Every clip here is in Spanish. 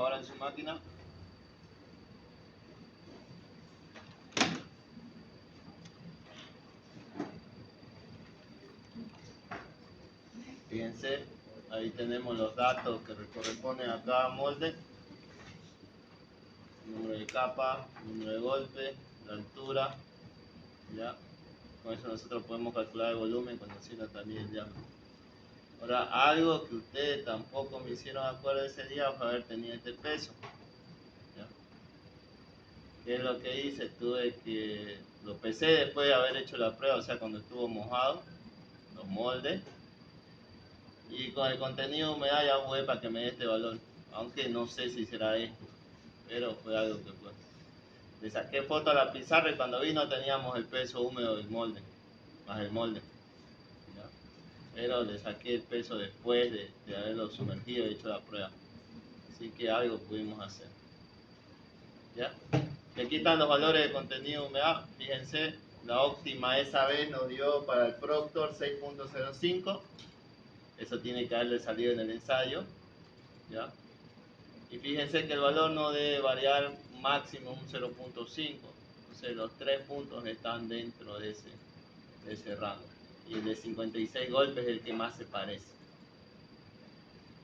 ahora en su máquina. Fíjense, ahí tenemos los datos que corresponden a cada molde. Número de capa, número de golpe, la altura, ¿ya? Con eso nosotros podemos calcular el volumen conociendo también el diámetro. Ahora, algo que ustedes tampoco me hicieron acuerdo ese día fue haber tenido este peso, ¿ya? ¿Qué es lo que hice? Tuve que, lo pesé después de haber hecho la prueba, o sea, cuando estuvo mojado, los moldes, y con el contenido de humedad ya jugué para que me dé este valor, aunque no sé si será esto, pero fue algo que fue. Le saqué foto a la pizarra y cuando vi no teníamos el peso húmedo del molde, más el molde, ¿ya? Pero le saqué el peso después de haberlo sumergido y hecho la prueba, así que algo pudimos hacer, ¿ya? Le quitan los valores de contenido de humedad. Fíjense, la óptima esa vez nos dio para el Proctor 6.05. Eso tiene que haberle salido en el ensayo, ¿ya? Y fíjense que el valor no debe variar máximo un 0.5. Entonces los 3 puntos están dentro de ese rango. Y el de 56 golpes es el que más se parece.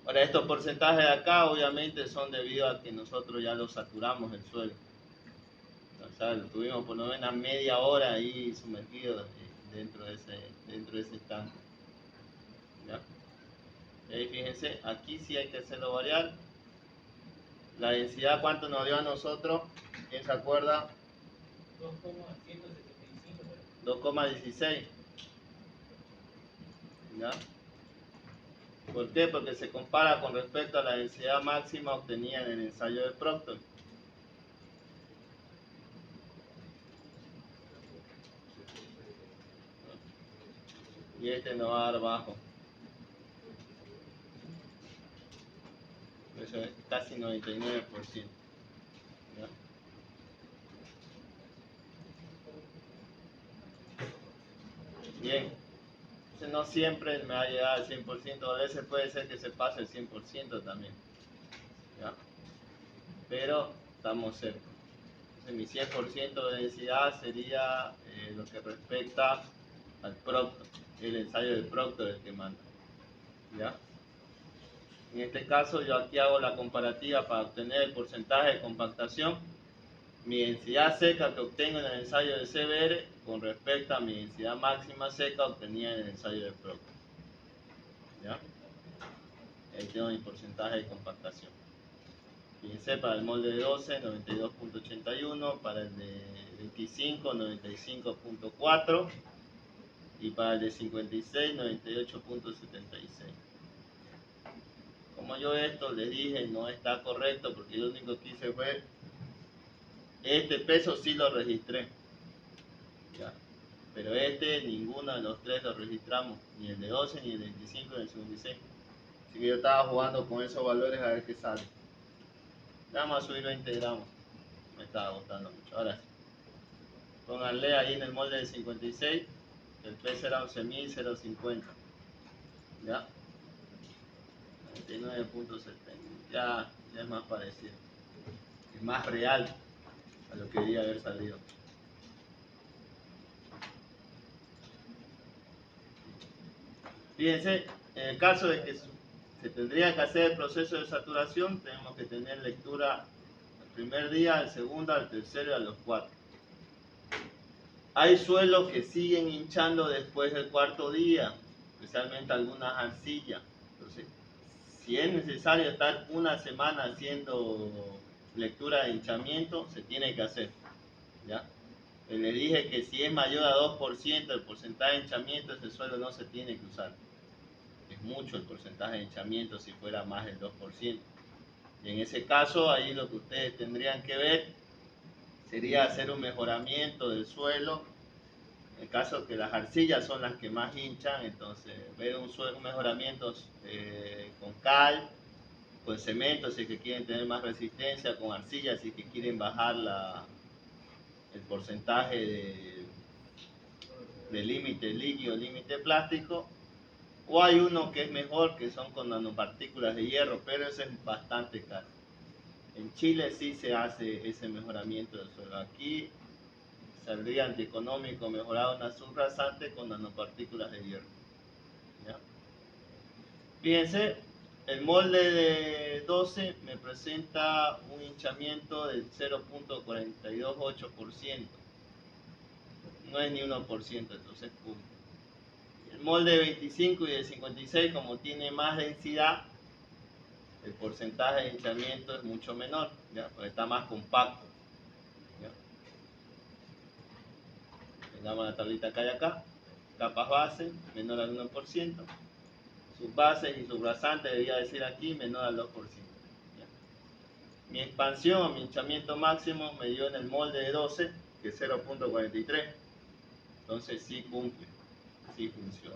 Ahora, estos porcentajes de acá obviamente son debido a que nosotros ya lo saturamos el suelo. O sea, lo tuvimos por lo menos media hora ahí sumergido dentro de ese estanque, ¿ya? Y ahí fíjense, aquí sí hay que hacerlo variar. La densidad, ¿cuánto nos dio a nosotros? ¿Quién se acuerda? 2,16. ¿Ya? ¿Por qué? Porque se compara con respecto a la densidad máxima obtenida en el ensayo de Proctor. Y este nos va a dar bajo. Eso es casi 99%. ¿Ya? Bien. Entonces no siempre me va a llegar al 100%, a veces puede ser que se pase el 100% también, ¿ya? Pero estamos cerca. Entonces mi 100% de densidad sería lo que respecta al Proctor, el ensayo del Proctor el que manda, ¿ya? En este caso yo aquí hago la comparativa para obtener el porcentaje de compactación, mi densidad seca que obtengo en el ensayo de CBR con respecto a mi densidad máxima seca obtenida en el ensayo de Proctor, ¿ya? Ahí tengo mi porcentaje de compactación. Fíjense, para el molde de 12, 92.81, para el de 25, 95.4 y para el de 56, 98.76. Como yo esto les dije no está correcto porque yo lo único que hice fue, este peso sí lo registré, ¿ya? Pero ninguno de los tres lo registramos, ni el de 12, ni el de 25, ni el de 56. Así que yo estaba jugando con esos valores a ver qué sale. Vamos a subir 20 gramos. Me estaba gustando mucho. Ahora sí. Pónganle ahí en el molde de 56. El peso era 11.050. ¿Ya? 99.70. Ya es más parecido. Es más real a lo que debía haber salido. Fíjense, en el caso de que se tendría que hacer el proceso de saturación, tenemos que tener lectura el primer día, al segundo, al tercero y a los 4. Hay suelos que siguen hinchando después del cuarto día, especialmente algunas arcillas. Entonces, si es necesario estar una semana haciendo lectura de hinchamiento, se tiene que hacer, ¿ya? Le dije que si es mayor a 2% el porcentaje de hinchamiento, ese suelo no se tiene que usar. Es mucho el porcentaje de hinchamiento si fuera más del 2%. Y en ese caso, ahí lo que ustedes tendrían que ver sería hacer un mejoramiento del suelo. En el caso que las arcillas son las que más hinchan, entonces ver un mejoramiento con cal, con cemento si es que quieren tener más resistencia, con arcilla si es que quieren bajar el porcentaje de límite líquido, límite plástico, o hay uno que es mejor que son con nanopartículas de hierro, pero ese es bastante caro. En Chile sí se hace ese mejoramiento del suelo. Aquí saldría antieconómico mejorar una subrasante con nanopartículas de hierro. ¿Ya? Fíjense, el molde de 12 me presenta un hinchamiento del 0.428%. No es ni 1%, entonces punto. El molde de 25 y de 56, como tiene más densidad, el porcentaje de hinchamiento es mucho menor, ¿ya? Porque está más compacto. ¿Ya? Tengamos la tablita que hay acá, capas base, menor al 1%, subbases y subrasantes, debería decir aquí, menor al 2%. ¿Ya? Mi expansión o mi hinchamiento máximo me dio en el molde de 12, que es 0.43, entonces sí cumple, sí funciona.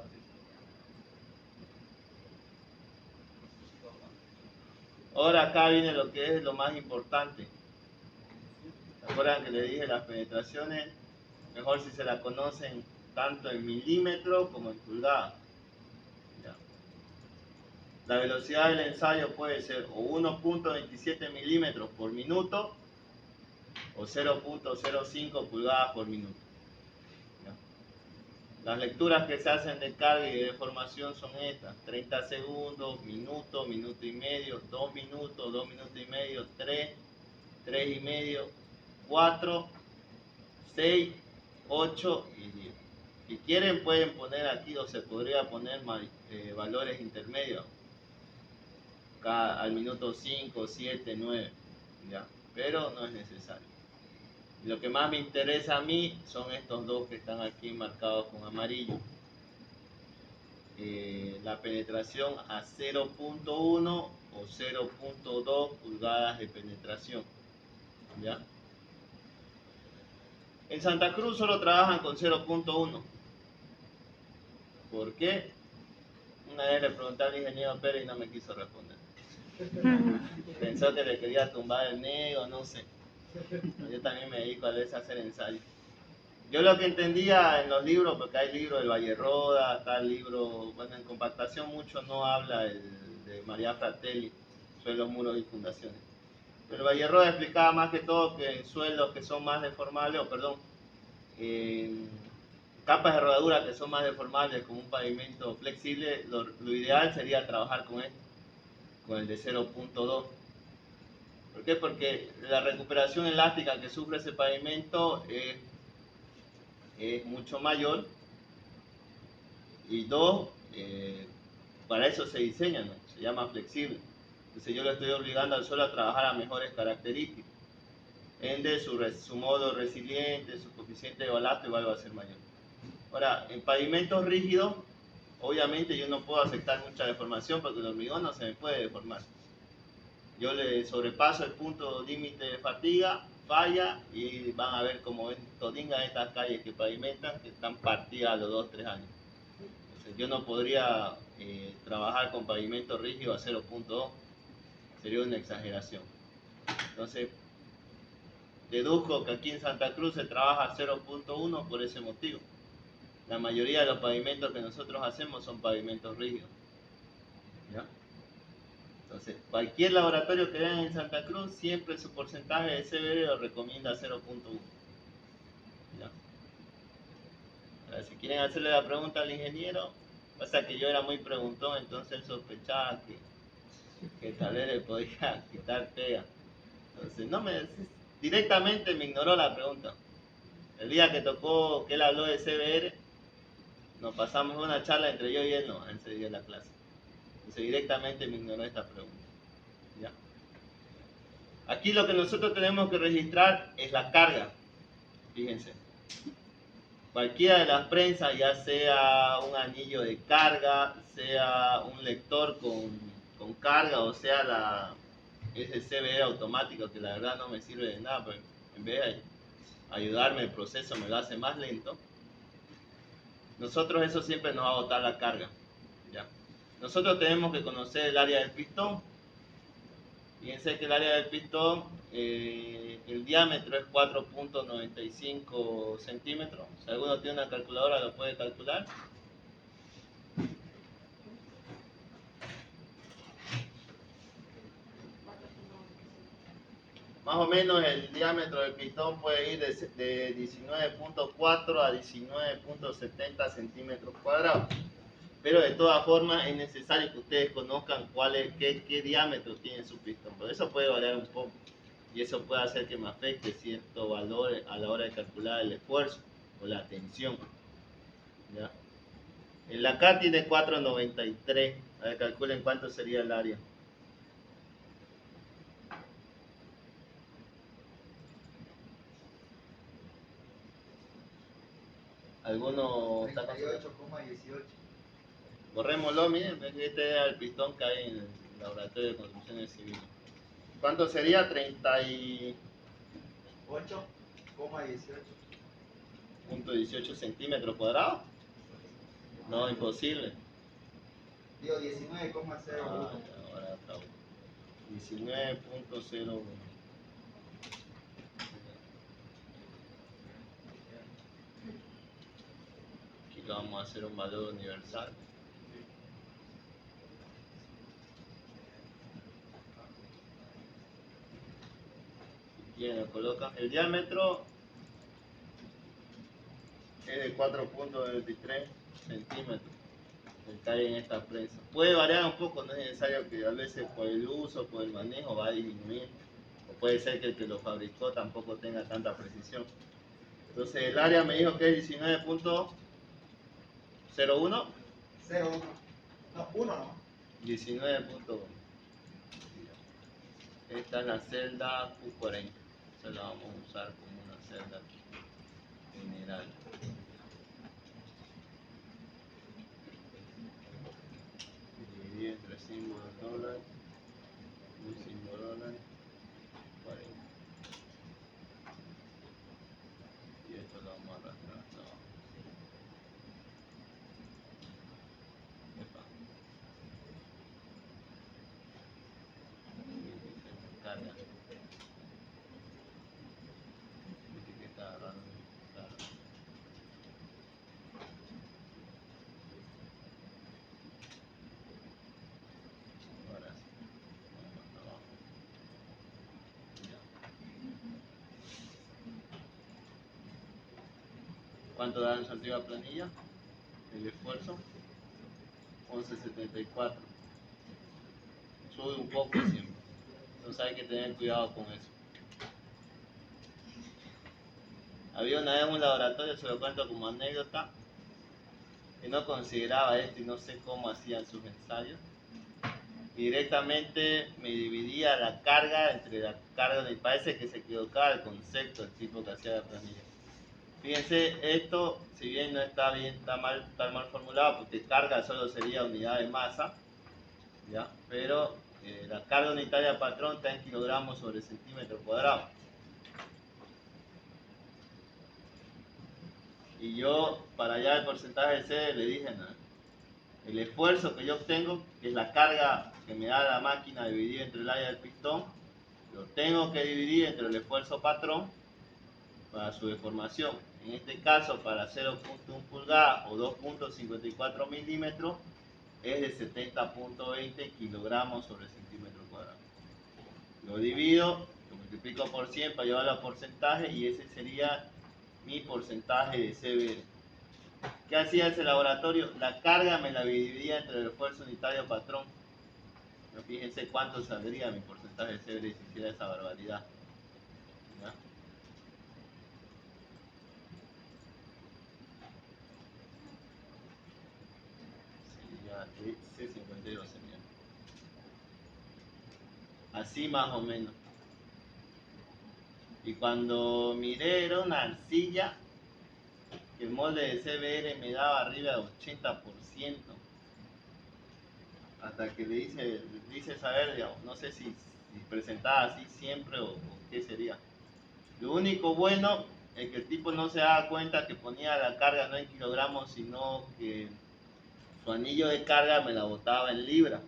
Ahora acá viene lo que es lo más importante. ¿Se acuerdan que le dije las penetraciones? Mejor si se la conocen tanto en milímetros como en pulgadas. ¿Ya? La velocidad del ensayo puede ser o 1.27 milímetros por minuto o 0.05 pulgadas por minuto. ¿Ya? Las lecturas que se hacen de carga y de deformación son estas: 30 segundos, minuto, minuto y medio, 2 minutos, 2 minutos y medio, 3, 3 y medio, 4, 6, 8 y 10. Si quieren pueden poner aquí, o se podría poner valores intermedios al minuto 5, 7, 9, ¿ya? Pero no es necesario. Lo que más me interesa a mí son estos dos que están aquí marcados con amarillo. La penetración a 0.1 o 0.2 pulgadas de penetración, ¿ya? En Santa Cruz solo trabajan con 0.1. ¿Por qué? Una vez le pregunté al ingeniero Pérez y no me quiso responder. Pensó que le quería tumbar el nego, no sé. Yo también me dedico a veces a hacer ensayos. Yo lo que entendía en los libros, porque hay libros del Valle Roda, está el libro, bueno, en compactación mucho no habla el de María Fratelli, suelos, muros y fundaciones. Pero el Valle Roda explicaba más que todo que en suelos que son más deformables, en capas de rodadura que son más deformables, como un pavimento flexible, lo ideal sería trabajar con esto, con el de 0.2. ¿Por qué? Porque la recuperación elástica que sufre ese pavimento es mucho mayor. Y dos, para eso se diseña, ¿no? Se llama flexible. Entonces yo le estoy obligando al suelo a trabajar a mejores características. Ende, su modo resiliente, su coeficiente de balasto igual va a ser mayor. Ahora, en pavimentos rígidos, obviamente yo no puedo aceptar mucha deformación porque el hormigón no se me puede deformar. Yo le sobrepaso el punto límite de fatiga, falla, y van a ver como ven todingas estas calles que pavimentan que están partidas a los 2-3 años. Entonces, yo no podría trabajar con pavimento rígido a 0.2, sería una exageración. Entonces, deduzco que aquí en Santa Cruz se trabaja a 0.1 por ese motivo. La mayoría de los pavimentos que nosotros hacemos son pavimentos rígidos. ¿Ya? Entonces, cualquier laboratorio que vean en Santa Cruz, siempre su porcentaje de CBD lo recomienda 0.1. ¿Ya? Ahora, si quieren hacerle la pregunta al ingeniero, pasa que yo era muy preguntón, entonces él sospechaba que tal vez le podía quitar pega. Entonces, directamente me ignoró la pregunta. El día que tocó, que él habló de CBR, nos pasamos una charla entre yo y él, no, ese día de la clase. Entonces directamente me ignoró esta pregunta. ¿Ya? Aquí lo que nosotros tenemos que registrar es la carga. Fíjense. Cualquiera de las prensas, ya sea un anillo de carga, sea un lector con carga, o sea ese CBR automático, que la verdad no me sirve de nada, pero en vez de ayudarme el proceso me lo hace más lento. Nosotros eso siempre nos va a botar la carga. ¿Ya? Nosotros tenemos que conocer el área del pistón. Fíjense que el área del pistón, el diámetro es 4.95 centímetros. Si alguno tiene una calculadora lo puede calcular. Más o menos el diámetro del pistón puede ir de 19.4 a 19.70 centímetros cuadrados. Pero de todas formas es necesario que ustedes conozcan qué diámetro tiene su pistón. Por eso puede variar un poco. Y eso puede hacer que me afecte cierto valor a la hora de calcular el esfuerzo o la tensión. ¿Ya? El acá tiene 4.93. A ver, calculen cuánto sería el área. ¿Alguno está con 38,18. Borrémoslo, miren, este era el pistón que hay en el laboratorio de construcciones civiles. ¿Cuánto sería? 38.18 centímetros cuadrados. No, imposible. Digo 19,01. Ahora acabo. 19.01. Aquí lo vamos a hacer un valor universal. Bien, lo colocan. El diámetro es de 4.23 centímetros. El que hay en esta prensa. Puede variar un poco, no es necesario que a veces por el uso, por el manejo va a disminuir. O puede ser que el que lo fabricó tampoco tenga tanta precisión. Entonces el área me dijo que es 19.01. 0,1. No, 1 no. 19.1. Esta es la celda Q40. Esa la vamos a usar como una celda general. Dividir entre símbolo dólar, un símbolo dólar, 40. Y esto lo vamos a arrastrar hasta abajo. Epa. Se carga. Viste que está agarrando. Claro. Ahora sí. Vamos hasta abajo. Ya. ¿Cuánto da en su antigua planilla? El esfuerzo. 11.74. Sube un poco siempre. Entonces hay que tener cuidado con eso. Había una vez un laboratorio, se lo cuento como anécdota, que no consideraba esto y no sé cómo hacían sus ensayos. Y directamente me dividía la carga entre la carga, y parece que se equivocaba el concepto del tipo que hacía la planilla. Fíjense, esto, si bien no está bien, está mal formulado, porque carga solo sería unidad de masa, ¿ya? Pero la carga unitaria patrón está en kilogramos sobre centímetro cuadrado. Y yo, para hallar el porcentaje de C, le dije, no, el esfuerzo que yo obtengo, que es la carga que me da la máquina dividida entre el área del pistón, lo tengo que dividir entre el esfuerzo patrón para su deformación. En este caso, para 0.1 pulgadas o 2.54 milímetros, es de 70.20 kilogramos sobre centímetro cuadrado. Lo divido, lo multiplico por 100 para llevarlo a porcentaje y ese sería mi porcentaje de CBR. ¿Qué hacía ese laboratorio? La carga me la dividía entre el esfuerzo unitario patrón. Pero fíjense cuánto saldría mi porcentaje de CBR si hiciera esa barbaridad. ¿Ya? Sería C52 sería. Así más o menos. Y cuando miré era una arcilla que el molde de CBR me daba arriba de 80%. Hasta que le hice saber, digamos, no sé si presentaba así siempre o qué sería. Lo único bueno es que el tipo no se daba cuenta que ponía la carga no en kilogramos, sino que su anillo de carga me la botaba en libras.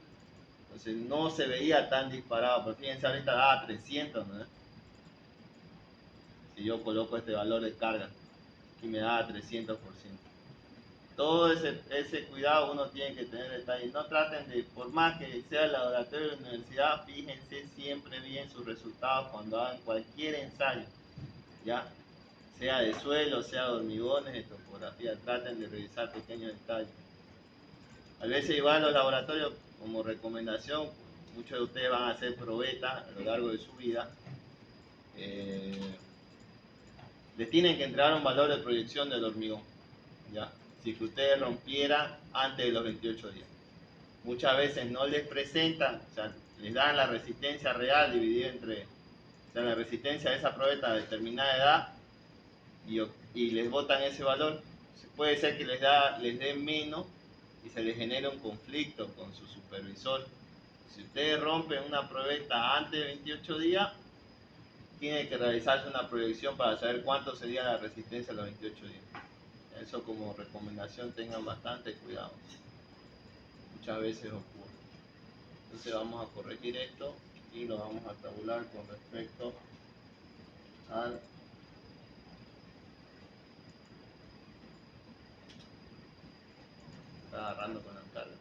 Entonces no se veía tan disparado, pero fíjense, ahorita daba 300, ¿no? Si yo coloco este valor de carga, aquí me daba 300%. todo ese cuidado uno tiene que tener detalle. No traten de, por más que sea el laboratorio de la universidad, fíjense siempre bien sus resultados cuando hagan cualquier ensayo, ¿ya? Sea de suelo, sea de hormigones, de topografía, traten de revisar pequeños detalles. A veces igual los laboratorios, como recomendación, muchos de ustedes van a hacer probetas a lo largo de su vida. Les tienen que entregar un valor de proyección del hormigón, ¿ya? Si que ustedes rompieran antes de los 28 días. Muchas veces no les presentan, o sea, les dan la resistencia real dividida entre, o sea, la resistencia de esa probeta a determinada edad y les botan ese valor. Puede ser que les den menos y se les genere un conflicto con su supervisor. Si ustedes rompen una probeta antes de 28 días, tiene que realizarse una proyección para saber cuánto sería la resistencia a los 28 días. Eso como recomendación, tengan bastante cuidado. Muchas veces ocurre. Entonces vamos a corregir esto y lo vamos a tabular con respecto al está agarrando con la carga.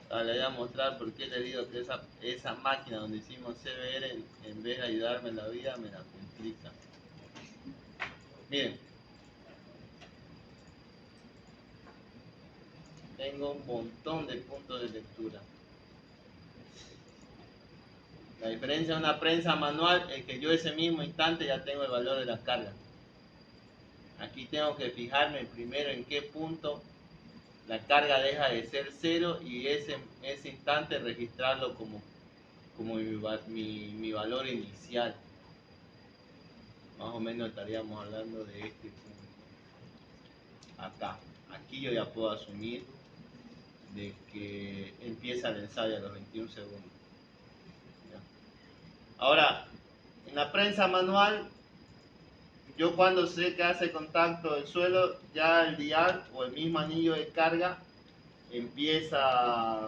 Ahora les voy a mostrar por qué les digo que esa máquina donde hicimos CBR en vez de ayudarme en la vida me la complica. Miren, tengo un montón de puntos de lectura. La diferencia de una prensa manual es que yo ese mismo instante ya tengo el valor de la carga. Aquí tengo que fijarme primero en qué punto la carga deja de ser 0 y ese instante registrarlo como mi valor inicial. Más o menos estaríamos hablando de este punto. Acá. Aquí yo ya puedo asumir de que empieza el ensayo a los 21 segundos. ¿Ya? Ahora, en la prensa manual, yo cuando sé que hace contacto el suelo, ya el dial o el mismo anillo de carga empieza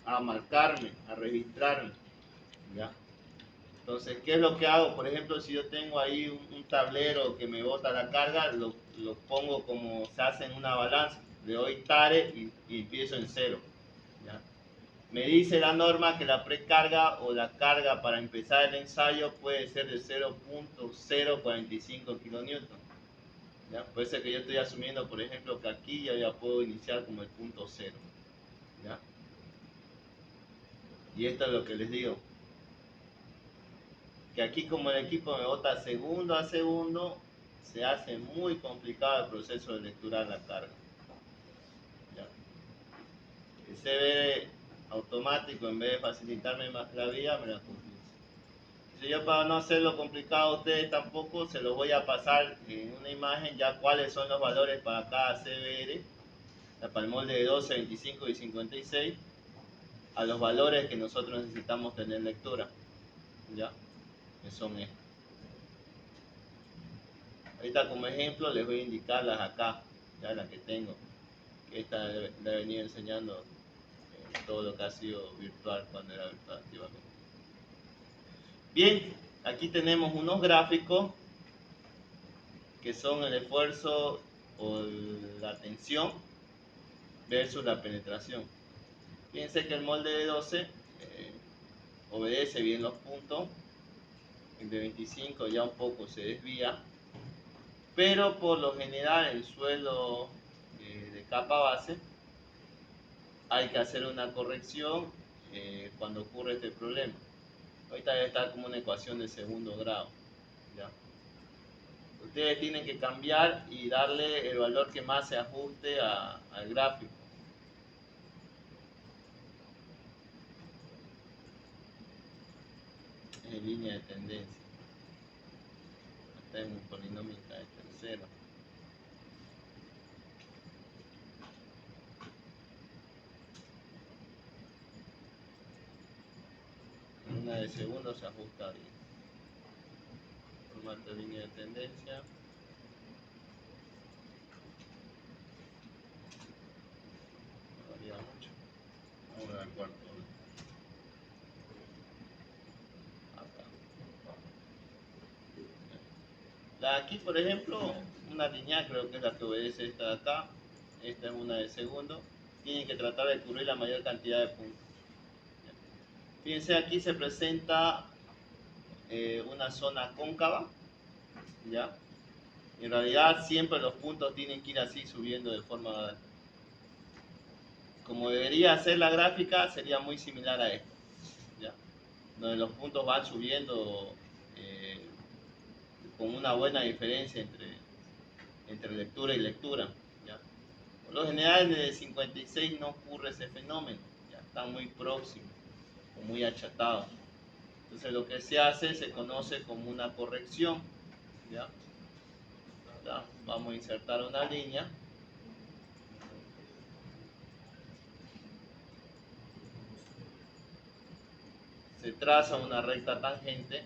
a marcarme, a registrarme. ¿Ya? Entonces, ¿qué es lo que hago? Por ejemplo, si yo tengo ahí un tablero que me bota la carga, lo pongo como se hace en una balanza. Le doy tare y empiezo en 0. ¿Ya? Me dice la norma que la precarga o la carga para empezar el ensayo puede ser de 0.045 kN. ¿Ya? Puede ser que yo estoy asumiendo, por ejemplo, que aquí ya puedo iniciar como el punto 0. ¿Ya? Y esto es lo que les digo. Que aquí como el equipo me bota segundo a segundo, se hace muy complicado el proceso de lectura de la carga. ¿Ya? El CBR automático, en vez de facilitarme más la vida, me la complica. Si yo, para no hacerlo complicado a ustedes tampoco, se los voy a pasar en una imagen ya cuáles son los valores para cada CBR, para el molde de 12, 25 y 56, a los valores que nosotros necesitamos tener lectura. ¿Ya? Que son estos. Ahorita como ejemplo les voy a indicarlas acá, ya las que tengo. Esta la he venido enseñando todo lo que ha sido virtual cuando era virtual activamente. Bien, aquí tenemos unos gráficos que son el esfuerzo o la tensión versus la penetración. Fíjense que el molde de 12 obedece bien los puntos, el de 25 ya un poco se desvía, pero por lo general el suelo de capa base hay que hacer una corrección cuando ocurre este problema. Ahorita debe estar como una ecuación de segundo grado. ¿Ya? ustedes tienen que cambiar y darle el valor que más se ajuste al gráfico. En línea de tendencia. Está en un polinomio de tercero. En una de segundo se ajusta bien. Formato de línea de tendencia. No varía mucho. Vamos al cuarto. Aquí, por ejemplo, una línea creo que es la que obedece esta de acá. Esta es una de segundo. Tienen que tratar de cubrir la mayor cantidad de puntos. Fíjense, aquí se presenta una zona cóncava. ¿Ya? En realidad siempre los puntos tienen que ir así subiendo de forma... Como debería ser la gráfica, sería muy similar a esto. ¿Ya? Donde los puntos van subiendo con una buena diferencia entre lectura y lectura. ¿Ya? Por lo general en el 56 no ocurre ese fenómeno, ya está muy próximo o muy achatado. Entonces lo que se hace se conoce como una corrección. ¿Ya? Ya, vamos a insertar una línea. Se traza una recta tangente,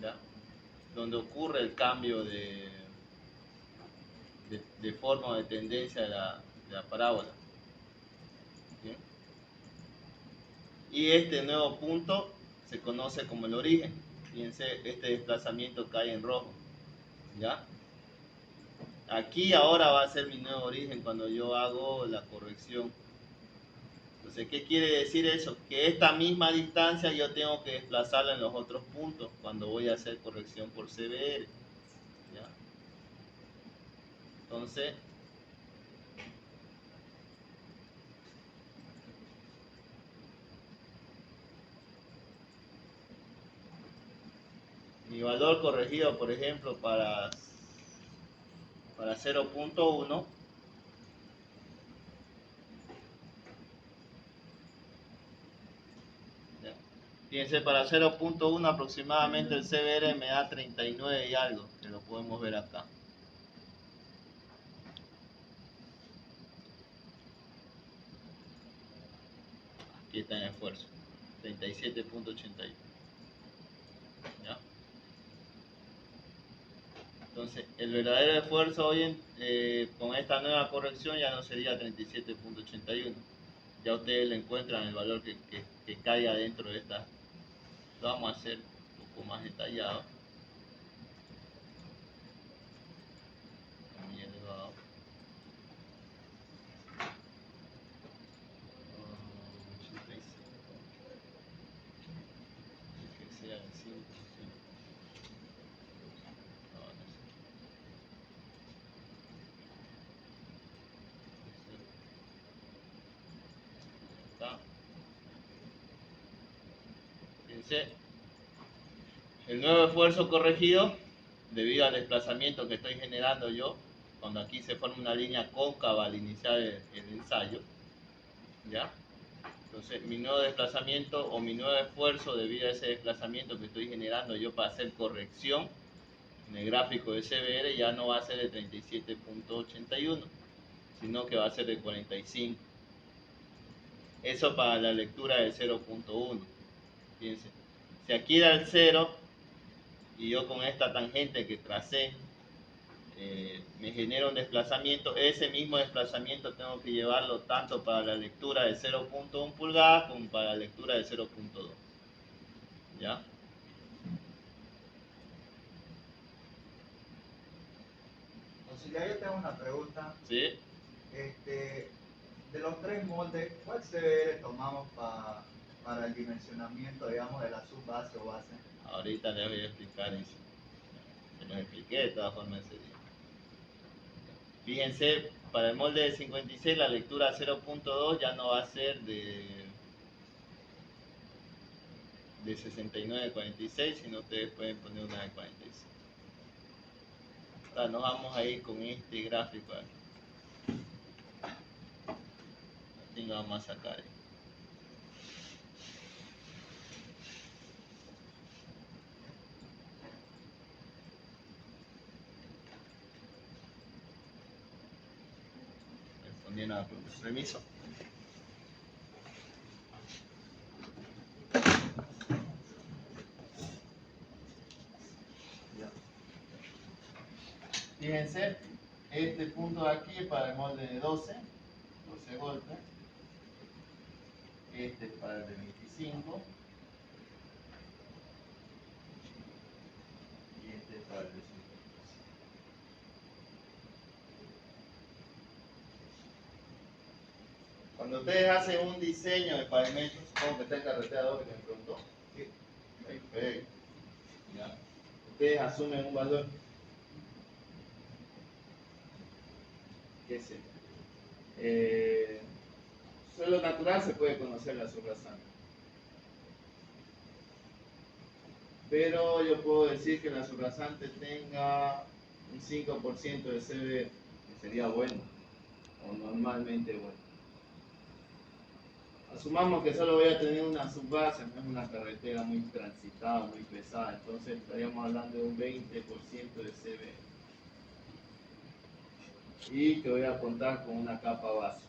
¿ya? Donde ocurre el cambio de forma o de tendencia de la parábola. ¿Bien? Y este nuevo punto se conoce como el origen. Fíjense, este desplazamiento cae en rojo. ¿Ya? Aquí ahora va a ser mi nuevo origen cuando yo hago la corrección. Entonces, ¿qué quiere decir eso? Que esta misma distancia yo tengo que desplazarla en los otros puntos cuando voy a hacer corrección por CBR. ¿Ya? Entonces, mi valor corregido, por ejemplo, para 0.1, fíjense, para 0.1 aproximadamente el CBR me da 39 y algo, que lo podemos ver acá. Aquí está en esfuerzo, 37.81. ¿Ya? Entonces, el verdadero esfuerzo hoy con esta nueva corrección ya no sería 37.81. Ya ustedes le encuentran el valor que caiga dentro de esta. Lo vamos a hacer un poco más detallado. Muy elevado. Que sea el 5. Fíjense, el nuevo esfuerzo corregido debido al desplazamiento que estoy generando yo, cuando aquí se forma una línea cóncava al iniciar el ensayo, ¿ya? Entonces mi nuevo desplazamiento o mi nuevo esfuerzo debido a ese desplazamiento que estoy generando yo para hacer corrección en el gráfico de CBR ya no va a ser de 37.81, sino que va a ser de 45. Eso para la lectura del 0.1. Fíjense, si aquí da el 0 y yo con esta tangente que tracé me genera un desplazamiento, ese mismo desplazamiento tengo que llevarlo tanto para la lectura de 0.1 pulgadas como para la lectura de 0.2. ¿Ya? Auxiliar, yo tengo una pregunta. ¿Sí? De los tres moldes, ¿cuál CBR tomamos para el dimensionamiento, digamos, de la subbase o base? Ahorita les voy a explicar eso. Se los expliqué de todas formas ese día. Fíjense, para el molde de 56 la lectura 0.2 ya no va a ser de de 69.46, sino ustedes pueden poner una de 45. Ahora nos vamos a ir con este gráfico aquí. Así lo vamos a sacar. Respondiendo a la pregunta. Permiso. Fíjense, este punto de aquí es para el molde de 12 golpes. Este es para el de 25. Y este es para el de 50. Cuando ustedes hacen un diseño de pavimento, supongo que está en carretera 2 que me preguntó. Sí. Perfecto. Ya. Ustedes asumen un valor. ¿Qué es suelo natural se puede conocer la subrasante. Pero yo puedo decir que la subrasante tenga un 5% de CB, que sería bueno, o normalmente bueno. Asumamos que solo voy a tener una subbase, no es una carretera muy transitada, muy pesada, entonces estaríamos hablando de un 20% de CB. Y que voy a contar con una capa base.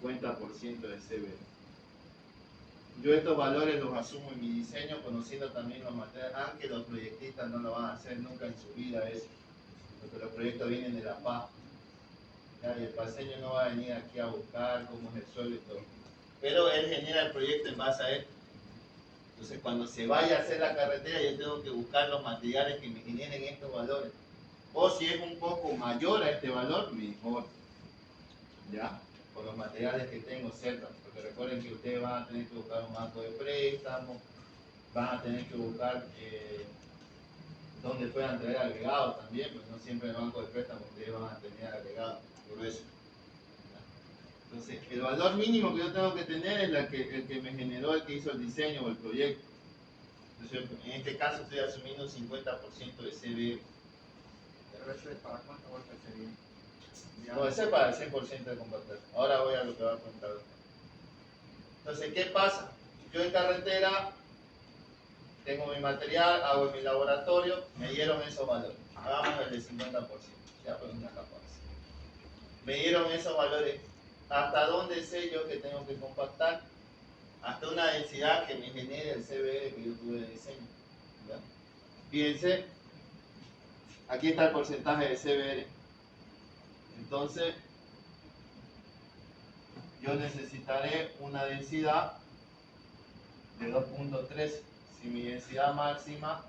$50 de CB. Yo estos valores los asumo en mi diseño, conociendo también los materiales, aunque los proyectistas no lo van a hacer nunca en su vida eso, porque los proyectos vienen de la paz. ¿Ya? Y el paseño no va a venir aquí a buscar cómo es el suelo y todo. Pero él genera el proyecto en base a esto. Entonces, cuando se vaya a hacer la carretera, yo tengo que buscar los materiales que me generen estos valores. O si es un poco mayor a este valor, mejor. ¿Ya? Por los materiales que tengo cerca. Porque recuerden que ustedes van a tener que buscar un banco de préstamo, van a tener que buscar donde puedan traer agregados también, pues no siempre en el banco de préstamo ustedes van a tener agregados, por eso. Entonces, el valor mínimo que yo tengo que tener es el que me generó el que hizo el diseño o el proyecto. Entonces, en este caso estoy asumiendo un 50% de CB. Pero eso es para cuántos golpes sería. No, ese es para el 100% de compactación. Ahora voy a lo que va a contar. Entonces, ¿qué pasa? Yo en carretera tengo mi material, hago en mi laboratorio, me dieron esos valores. Hagamos el de 50%, ya pues una capa. Me dieron esos valores. ¿Hasta dónde sé yo que tengo que compactar? Hasta una densidad que me genere el CBR que yo tuve de diseño. ¿Ya? Fíjense, aquí está el porcentaje de CBR. Entonces, yo necesitaré una densidad de 2.3. Si mi densidad máxima,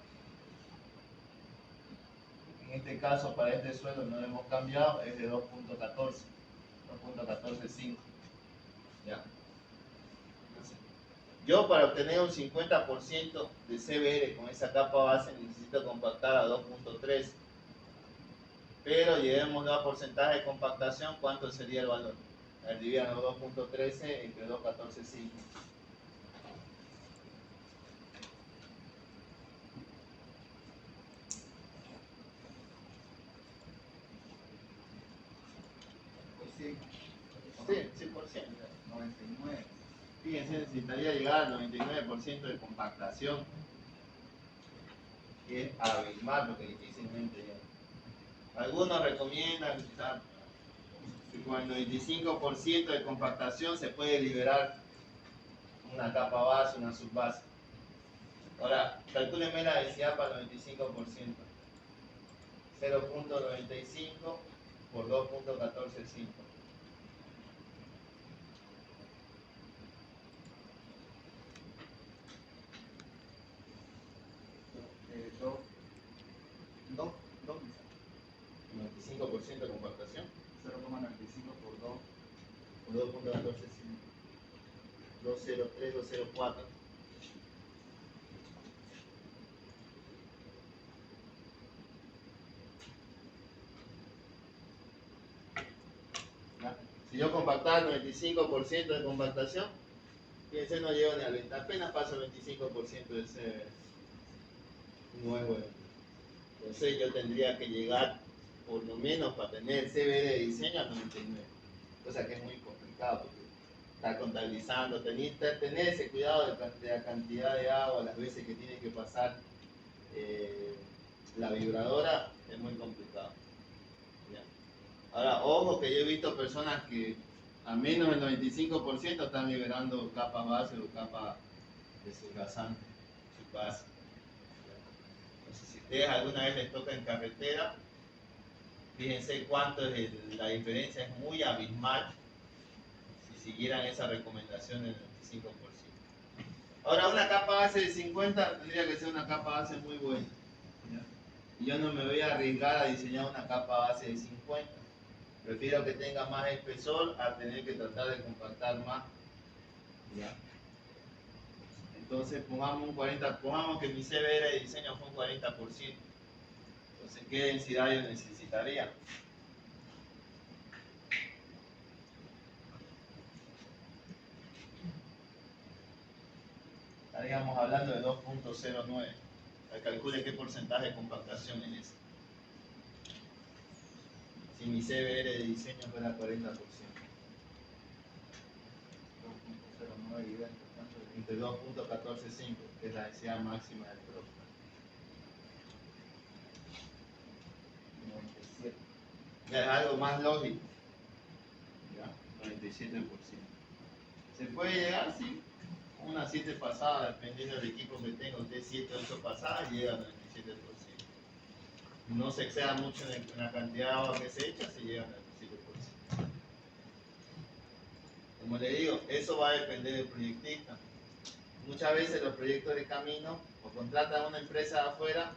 en este caso para este suelo no lo hemos cambiado, es de 2.14. 2.145. ¿Ya? Yo para obtener un 50% de CBR con esa capa base necesito compactar a 2.3. Pero llevémoslo a porcentaje de compactación, ¿cuánto sería el valor? Divídalo 2.13 entre 2.14,5. Sí, Sí, 100%. 99. Fíjense, necesitaría llegar al 99% de compactación, que es abismal lo que difícilmente llega. Algunos recomiendan que con el 95% de compactación se puede liberar una capa base, una subbase. Ahora, calcúlenme la densidad para el 95%. 0.95 por 2.145. Dos, 95% de compactación 0,95 por 2. por 2.145. 203, 204. Si yo compactaba el 95% de compactación, fíjense, no llego ni al 20, apenas paso el 25% de ese nuevo. Entonces yo tendría que llegar, por lo menos para tener CBR de diseño, a 99, cosa que es muy complicado, porque estar contabilizando, tener ese cuidado de la cantidad de agua, las veces que tiene que pasar la vibradora, es muy complicado. ¿Ya? Ahora, ojo que yo he visto personas que a menos del 95% están liberando capa base o capa de subrasante, su base. Entonces, si ustedes alguna vez les toca en carretera, fíjense cuánto es la diferencia, es muy abismal si siguieran esa recomendación del 25%. Ahora, una capa base de 50 tendría que ser una capa base muy buena. ¿Ya? Y yo no me voy a arriesgar a diseñar una capa base de 50. Prefiero que tenga más espesor a tener que tratar de compactar más. ¿Ya? Entonces pongamos un 40, pongamos que mi CBR de diseño fue un 40%. Entonces, ¿qué densidad yo necesitaría? Estaríamos hablando de 2.09. Calcule qué porcentaje de compactación es ese. Si mi CBR de diseño fuera 40%. 2.09 y 20, Entre 2.145, que es la densidad máxima del producto. 97. Ya es algo más lógico. ¿Ya? 97%. ¿Se puede llegar? Sí. Unas 7 pasadas, dependiendo del equipo que tenga, usted 7 o 8 pasadas llega al 97%. No se exceda mucho en la cantidad de agua que se echa, se llega al 97%. Como le digo, eso va a depender del proyectista. Muchas veces los proyectos de camino o contratan a una empresa de afuera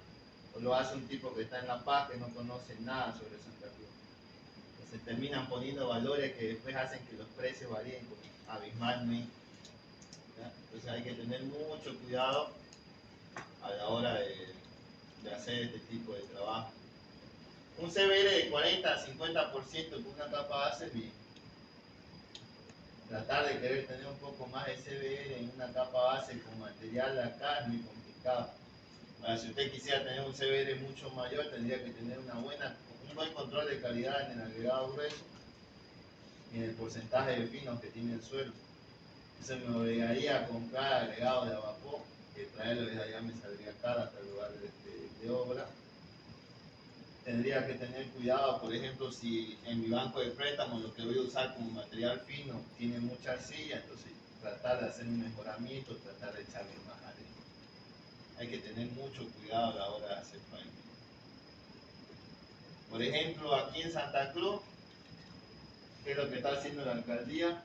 o lo hace un tipo que está en La Paz que no conoce nada sobre Santa Cruz. Se terminan poniendo valores que después hacen que los precios varíen abismalmente. ¿Ya? Entonces hay que tener mucho cuidado a la hora de hacer este tipo de trabajo. Un CBR de 40 a 50% con una capa base es bien. Tratar de querer tener un poco más de CBR en una capa base con material de acá es muy complicado. Ahora, si usted quisiera tener un CBR mucho mayor, tendría que tener un buen control de calidad en el agregado grueso y en el porcentaje de finos que tiene el suelo. Eso me obligaría a comprar agregado de vapor, que traerlo desde allá me saldría caro hasta el lugar de obra. Tendría que tener cuidado, por ejemplo, si en mi banco de préstamo lo que voy a usar como material fino tiene mucha arcilla, entonces tratar de hacer un mejoramiento, tratar de echarle más arena. Hay que tener mucho cuidado a la hora de hacer pavimento. Por ejemplo, aquí en Santa Cruz, ¿qué es lo que está haciendo la alcaldía?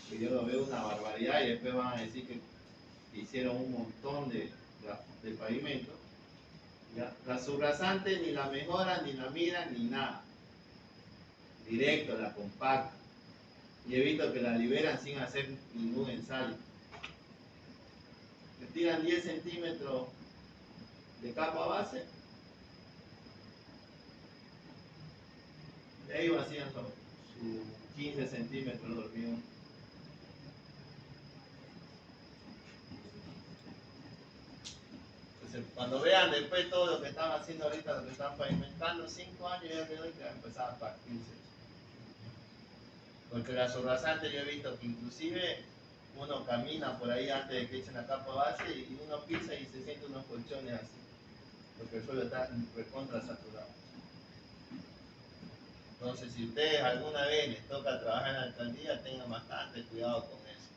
Que yo lo veo una barbaridad y después van a decir que hicieron un montón de pavimento. ¿Ya? La subrasante ni la mejoran, ni la miran, ni nada. Directo, la compactan. Y he visto que la liberan sin hacer ningún ensayo. Le tiran 10 centímetros de capa base. De ahí vacían sus 15 centímetros de hormigón. Entonces, cuando vean después todo lo que están haciendo ahorita, lo que están pavimentando, 5 años ya quedó y que va a empezar a partirse. Porque la subrasante yo he visto que inclusive uno camina por ahí antes de que echen la capa base y uno pisa y se siente unos colchones así, porque el suelo está recontra saturado. Entonces, si ustedes alguna vez les toca trabajar en la alcaldía, tengan bastante cuidado con eso.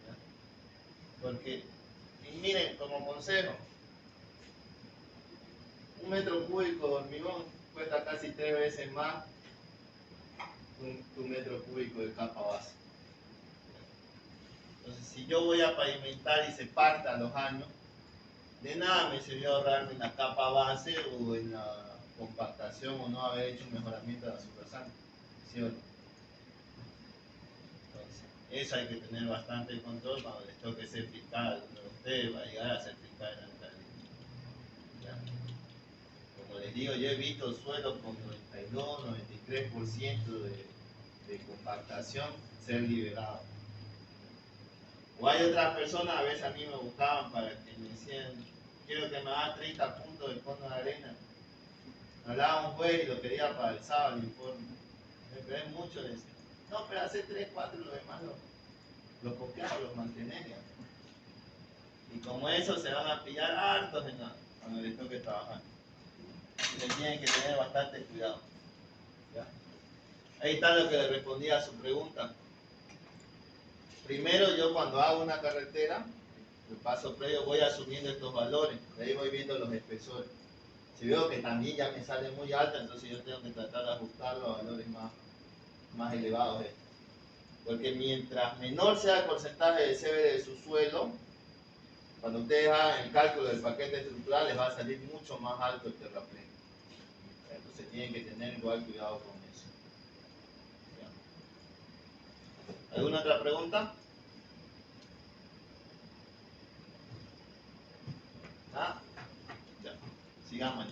¿Ya? Porque, y miren, como consejo, 1 metro cúbico de hormigón cuesta casi 3 veces más que 1 metro cúbico de capa base. Entonces, si yo voy a pavimentar y se parta a los años, de nada me sirvió ahorrarme en la capa base o en la compactación o no haber hecho un mejoramiento de la subrasante. ¿Sí o no? Entonces, eso hay que tener bastante control cuando les toque ser fiscal. Usted va a llegar a ser fiscal en la alcaldía. Como les digo, yo he visto suelos con 92, 93 3% de compactación ser liberado. O hay otras personas, a veces a mí me buscaban para que me decían, quiero que me haga 30 puntos del fondo de arena. Me hablaba un juez y lo quería para el sábado el informe. Me creé mucho de eso. No, pero hace 3, 4 y lo demás lo copiaba, lo mantenía. Y como eso se van a pillar hartos cuando les toque trabajar. Entonces tienen que tener bastante cuidado. ¿Ya? Ahí está lo que le respondía a su pregunta. Primero yo cuando hago una carretera, el paso previo voy asumiendo estos valores, de ahí voy viendo los espesores. Si veo que también ya me sale muy alta, entonces yo tengo que tratar de ajustarlo a valores más elevados. Porque mientras menor sea el porcentaje de CBD de su suelo, cuando ustedes hagan el cálculo del paquete estructural les va a salir mucho más alto el terraplén. Entonces tienen que tener igual cuidado con eso. ¿Ya? ¿Alguna otra pregunta? ¿Ah? Ya. Sigamos.